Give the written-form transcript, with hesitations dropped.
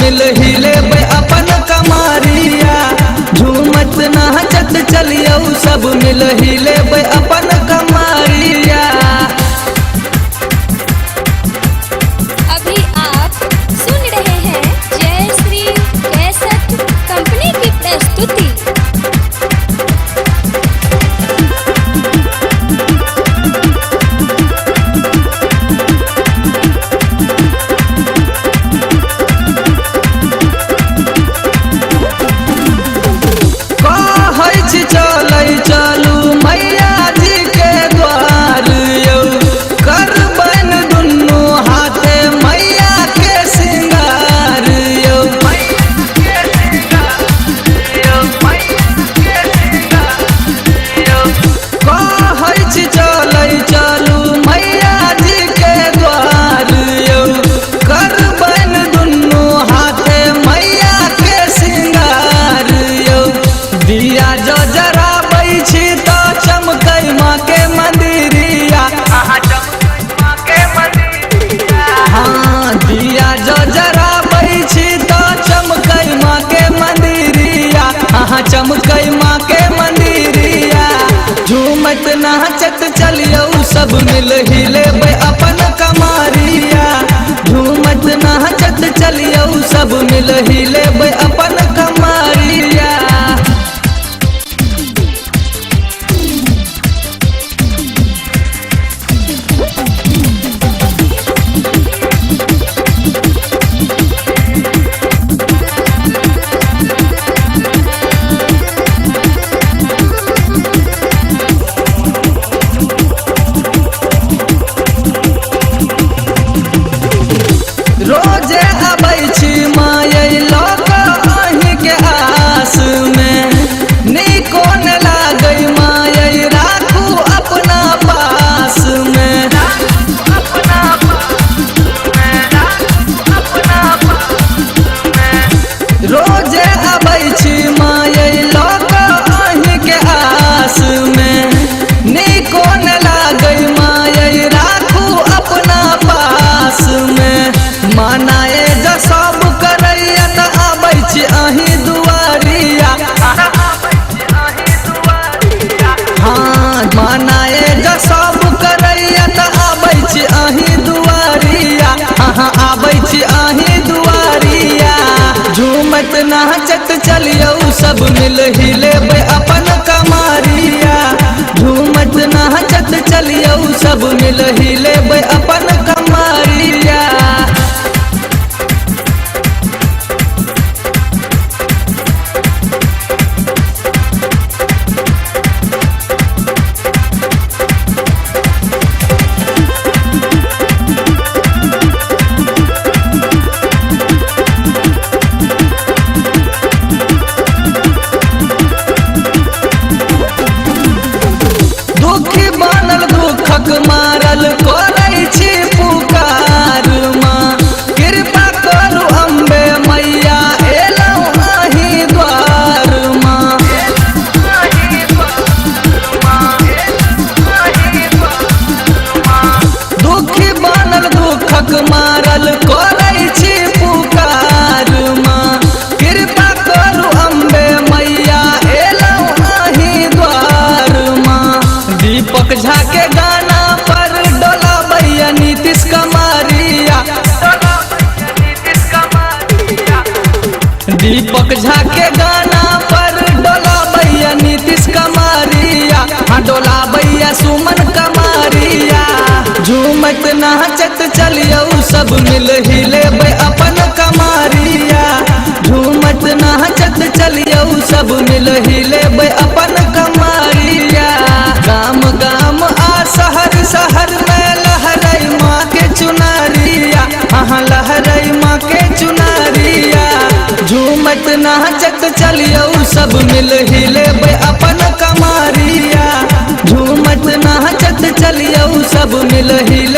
मिल हिले अपन कमारिया। झूमत नाचत चलियो सब मिल हिले अपन कमारिया। अभी आप सुन रहे हैं जय श्री कैसेट कंपनी की प्रस्तुति। चलू मैया जी के द्वार यौ करबन दुनू हाथे मैया के सिंगार यौ। चलू मैया जी के द्वार यौ करबन दुनू हाथे मैया के सिंगार यौ। दिया जो जराबै छी तो चमकै माँ के मंदिरिया। हाँ दिया जो जराबै छी तो चमकै माँ के मंदिरिया। हाँ चमकै माँ के मंदिरिया। झूमत नाचत चलियो सब मिल हिले अपन कमारिया। झूमत नाचत चलियो सब मिल हिले अपन कमारिया। रोजे अबै छी मायै लोक अहीं के आस में। नीको न लागै मायै राखू अपना पास में। रोजे अबै छी मायै लोक अहीं के आस में। नीको न लागै मायै राखू अपना पास में। मनाए जो सब करैया त आबै छी अहीं दुआरिया। हाँ मनाए जो सब करैया त आबै छी अहीं दुआरिया। हाँ आबै छी अहीं दुआरिया। झूमत नाचत चलियो सब मिल हिले अपन कमारिया। झूमत नाचत चलियो सब मिल हिले अपन कमारिया। दुखी बनल दुखक मारल करै छी पुकार माँ। कृपा करू अम्बे मैया एलौं अहीं द्वार माँ। दुखी बनल दुखक मारल करै छी पुकार माँ। कृपा करू अम्बे मैया एलौं अहीं द्वार माँ। दीपक झा के गाना पर डोला भैया नीतीश कमारिया। दीपक झा के गाना पर डोला भैया नीतीश कमारिया। हाँ डोला भैया सुमन कमारिया। झूमत नाचत चलियो सब मिल हिले अपन कमारिया। झूमत नाचत चलियो सब मिल हिले अपन कमारिया। गाम गाम आ शहर शहर में लहरै माँ के चुनरिया। हाँ लहरै माँ के चुनरिया। झूमत नाचत चलियो सब मिल हिले अपन कमारिया। झूमत नाचत चलियो सब मिल हिले